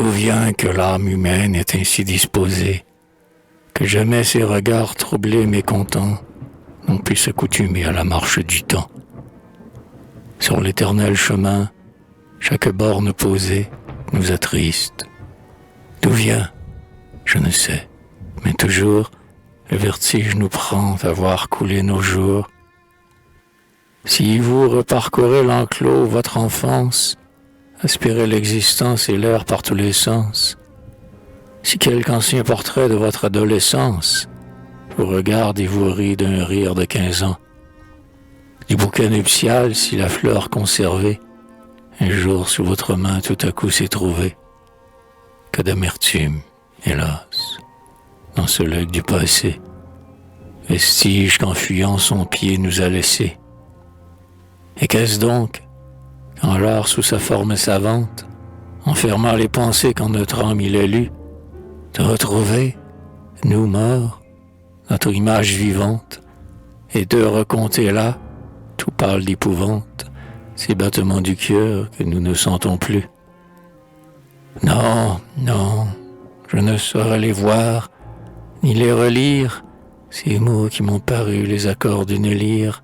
D'où vient que l'âme humaine est ainsi disposée, que jamais ses regards troublés mécontents n'ont pu s'accoutumer à la marche du temps. Sur l'éternel chemin, chaque borne posée nous attriste. D'où vient? Je ne sais, mais toujours le vertige nous prend à voir couler nos jours. Si vous reparcourez l'enclos, votre enfance, aspirez l'existence et l'air par tous les sens. Si quelque ancien portrait de votre adolescence vous regarde et vous rit d'un rire de 15 ans, du bouquet nuptial, si la fleur conservée, un jour sous votre main tout à coup s'est trouvée, que d'amertume, hélas, dans ce lac du passé, vestige qu'en fuyant son pied nous a laissé. Et qu'est-ce donc, quand l'art sous sa forme savante, enfermant les pensées qu'en notre âme il a lues, de retrouver, nous morts, notre image vivante, et de recompter là, tout pâle d'épouvante, ces battements du cœur que nous ne sentons plus. Non, non, je ne saurais les voir, ni les relire, ces mots qui m'ont paru les accords d'une lyre,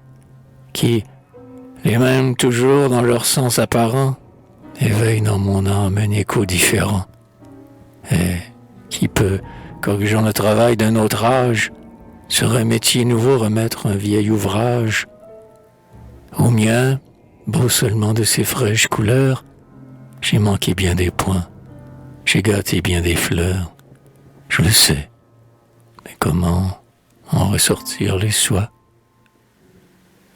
qui, les mêmes toujours dans leur sens apparent, éveillent dans mon âme un écho différent. Et qui peut, corrigeant le travail d'un autre âge, sur un métier nouveau remettre un vieil ouvrage? Au mien, beau seulement de ses fraîches couleurs, j'ai manqué bien des points, j'ai gâté bien des fleurs, je le sais, mais comment en ressortir les soies?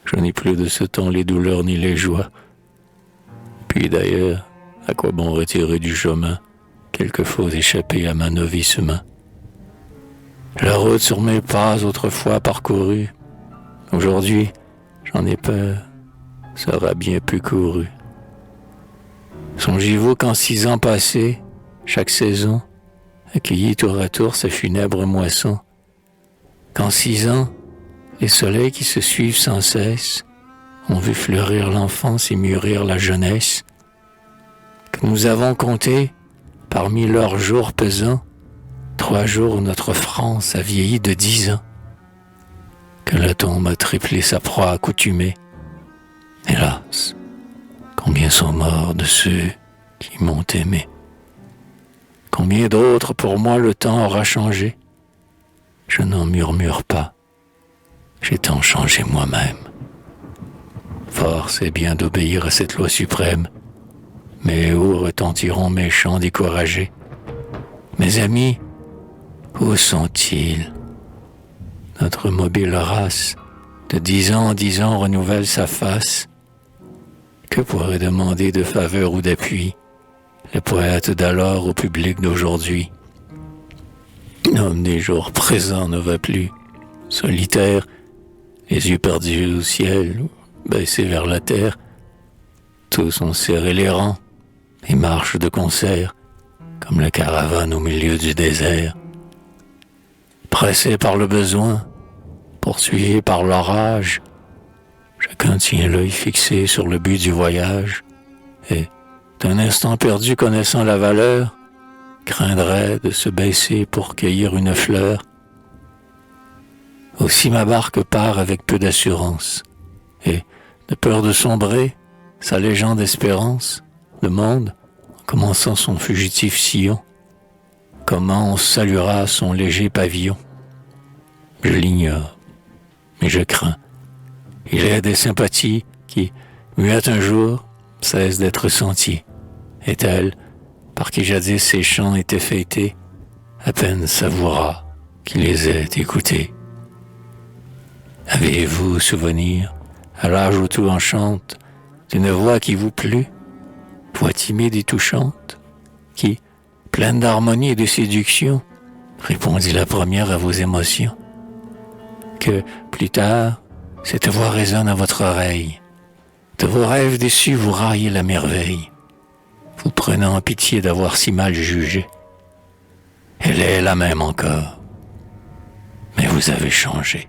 Je n'ai plus de ce temps les douleurs ni les joies. Puis d'ailleurs, à quoi bon retirer du chemin quelquefois échappé à ma novice main? La route sur mes pas autrefois parcourue, aujourd'hui, j'en ai peur, sera bien plus courue. Songez-vous qu'en 6 ans passés, chaque saison accueillit tour à tour sa funèbre moisson, qu'en 6 ans, les soleils qui se suivent sans cesse ont vu fleurir l'enfance et mûrir la jeunesse, que nous avons compté, parmi leurs jours pesants, 3 jours où notre France a vieilli de 10 ans, que la tombe a triplé sa proie accoutumée. Hélas, combien sont morts de ceux qui m'ont aimé? Combien d'autres pour moi le temps aura changé? Je n'en murmure pas, j'ai tant changé moi-même. Force est bien d'obéir à cette loi suprême, mais où retentiront mes chants découragés? Mes amis, où sont-ils? Notre mobile race, de 10 ans en 10 ans, renouvelle sa face. Que pourrait demander de faveur ou d'appui le poète d'alors au public d'aujourd'hui? L'homme des jours présents ne va plus, solitaire, les yeux perdus au ciel, baissés vers la terre. Tous ont serré les rangs et marchent de concert, comme la caravane au milieu du désert. Pressés par le besoin, poursuivis par l'orage, chacun tient l'œil fixé sur le but du voyage, et, d'un instant perdu connaissant la valeur, craindrait de se baisser pour cueillir une fleur. Aussi ma barque part avec peu d'assurance, et, de peur de sombrer, s'allégeant d'espérance, le monde, en commençant son fugitif sillon, comment on saluera son léger pavillon? Je l'ignore, mais je crains. Il est des sympathies qui, muettes un jour, cessent d'être senties, et elle, par qui jadis ces chants étaient fêtés, à peine savoura qui les ait écoutés. Avez-vous souvenir, à l'âge où tout enchante, d'une voix qui vous plut, voix timide et touchante, qui, pleine d'harmonie et de séduction, répondit la première à vos émotions? Que, plus tard, cette voix résonne à votre oreille. De vos rêves déçus, vous raillez la merveille, vous prenant en pitié d'avoir si mal jugé. Elle est la même encore, mais vous avez changé.